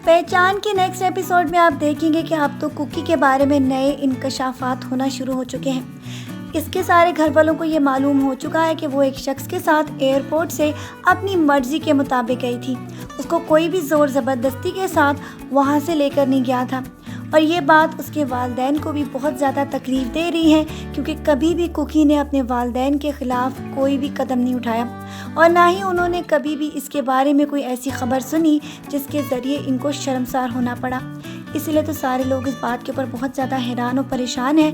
پہچان کے next episode میں آپ دیکھیں گے کہ اب تو کوکی کے بارے میں نئے انکشافات ہونا شروع ہو چکے ہیں۔ اس کے سارے گھر والوں کو یہ معلوم ہو چکا ہے کہ وہ ایک شخص کے ساتھ ایئرپورٹ سے اپنی مرضی کے مطابق گئی تھی۔ اس کو کوئی بھی زور زبردستی کے ساتھ وہاں سے لے کر نہیں گیا تھا، اور یہ بات اس کے والدین کو بھی بہت زیادہ تکلیف دے رہی ہے، کیونکہ کبھی بھی کوکی نے اپنے والدین کے خلاف کوئی بھی قدم نہیں اٹھایا، اور نہ ہی انہوں نے کبھی بھی اس کے بارے میں کوئی ایسی خبر سنی جس کے ذریعے ان کو شرمسار ہونا پڑا۔ اسی لیے تو سارے لوگ اس بات کے اوپر بہت زیادہ حیران اور پریشان ہیں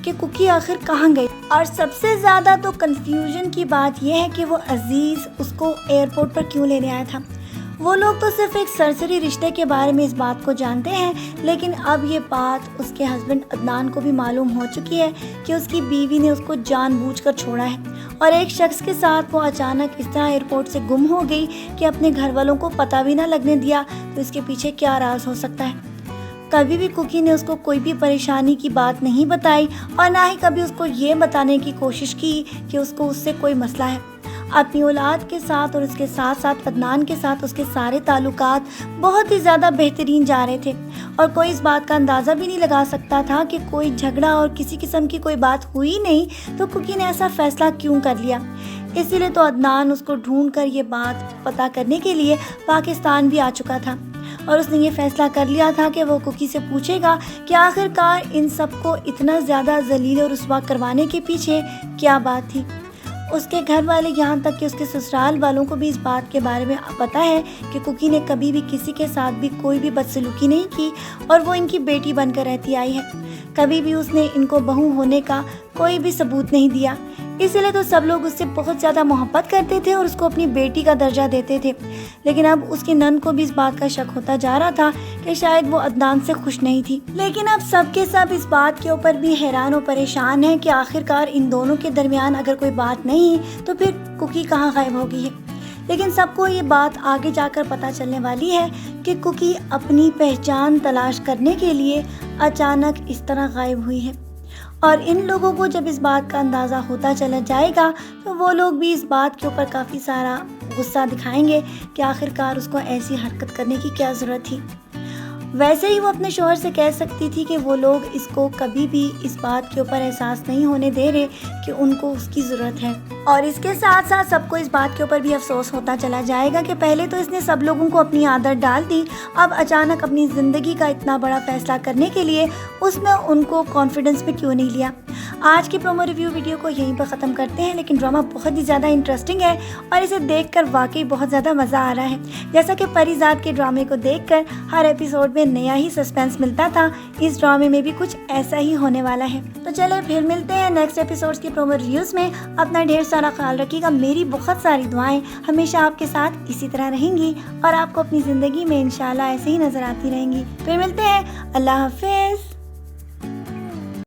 کہ کوکی آخر کہاں گئی۔ اور سب سے زیادہ تو کنفیوژن کی بات یہ ہے کہ وہ عزیز اس کو ایئرپورٹ پر کیوں لینے آیا تھا۔ وہ لوگ تو صرف ایک سرسری رشتے کے بارے میں اس بات کو جانتے ہیں، لیکن اب یہ بات اس کے ہسبینڈ عدنان کو بھی معلوم ہو چکی ہے کہ اس کی بیوی نے اس کو جان بوجھ کر چھوڑا ہے، اور ایک شخص کے ساتھ وہ اچانک اس طرح ایئرپورٹ سے گم ہو گئی کہ اپنے گھر والوں کو پتہ بھی نہ لگنے دیا۔ تو اس کے پیچھے کیا راز ہو سکتا ہے؟ کبھی بھی کوکی نے اس کو کوئی بھی پریشانی کی بات نہیں بتائی، اور نہ ہی کبھی اس کو یہ بتانے کی کوشش کی کہ اس کو اس سے کوئی مسئلہ ہے۔ اپنی اولاد کے ساتھ اور اس کے ساتھ ساتھ عدنان کے ساتھ اس کے سارے تعلقات بہت ہی زیادہ بہترین جا رہے تھے، اور کوئی اس بات کا اندازہ بھی نہیں لگا سکتا تھا کہ کوئی جھگڑا اور کسی قسم کی کوئی بات ہوئی نہیں تو کوکی نے ایسا فیصلہ کیوں کر لیا۔ اسی لیے تو عدنان اس کو ڈھونڈ کر یہ بات پتہ کرنے کے لیے پاکستان بھی آ چکا تھا، اور اس نے یہ فیصلہ کر لیا تھا کہ وہ کوکی سے پوچھے گا کہ آخر کار ان سب کو اتنا زیادہ ذلیل اور رسوا کروانے کے پیچھے کیا بات تھی۔ اس کے گھر والے یہاں تک کہ اس کے سسرال والوں کو بھی اس بات کے بارے میں پتہ ہے کہ کوکی نے کبھی بھی کسی کے ساتھ بھی کوئی بھی بدسلوکی نہیں کی، اور وہ ان کی بیٹی بن کر رہتی آئی ہے۔ کبھی بھی اس نے ان کو بہو ہونے کا کوئی بھی ثبوت نہیں دیا، اسی لیے تو سب لوگ اس سے بہت زیادہ محبت کرتے تھے اور اس کو اپنی بیٹی کا درجہ دیتے تھے۔ لیکن اب اس کی نند کو بھی اس بات کا شک ہوتا جا رہا تھا کہ شاید وہ عدنان سے خوش نہیں تھی۔ لیکن اب سب کے سب اس بات کے اوپر بھی حیران و پریشان ہیں کہ آخرکار ان دونوں کے درمیان اگر کوئی بات نہیں تو پھر کوکی کہاں غائب ہو گئی ہے۔ لیکن سب کو یہ بات آگے جا کر پتہ چلنے والی ہے کہ کوکی اپنی پہچان تلاش کرنے کے لیے اچانک اس طرح غائب ہوئی ہے، اور ان لوگوں کو جب اس بات کا اندازہ ہوتا چلا جائے گا تو وہ لوگ بھی اس بات کے اوپر کافی سارا غصہ دکھائیں گے کہ آخرکار اس کو ایسی حرکت کرنے کی کیا ضرورت تھی۔ ویسے ہی وہ اپنے شوہر سے کہہ سکتی تھی کہ وہ لوگ اس کو کبھی بھی اس بات کے اوپر احساس نہیں ہونے دے رہے کہ ان کو اس کی ضرورت ہے، اور اس کے ساتھ ساتھ سب کو اس بات کے اوپر بھی افسوس ہوتا چلا جائے گا کہ پہلے تو اس نے سب لوگوں کو اپنی عادت ڈال دی، اب اچانک اپنی زندگی کا اتنا بڑا فیصلہ کرنے کے لیے اس نے ان کو کانفیڈنس میں کیوں نہیں لیا۔ آج کی پرومو ریویو ویڈیو کو یہیں پر ختم کرتے ہیں، لیکن ڈرامہ بہت ہی زیادہ انٹرسٹنگ ہے اور اسے دیکھ کر واقعی بہت زیادہ مزہ آ رہا ہے۔ جیسا کہ پری زاد کے ڈرامے کو دیکھ کر ہر ایپیسوڈ میں نیا ہی سسپینس ملتا تھا، اس ڈرامے میں بھی کچھ ایسا ہی ہونے والا ہے۔ تو چلے پھر ملتے ہیں نیکسٹ ایپیسوڈز کی پرومو ریویوز میں۔ اپنا ڈھیر سارا خیال رکھیے گا، میری بہت ساری دعائیں ہمیشہ آپ کے ساتھ اسی طرح رہیں گی، اور آپ کو اپنی زندگی میں انشاءاللہ ایسے ہی نظر آتی رہیں گی۔ پھر ملتے ہیں، اللہ حافظ۔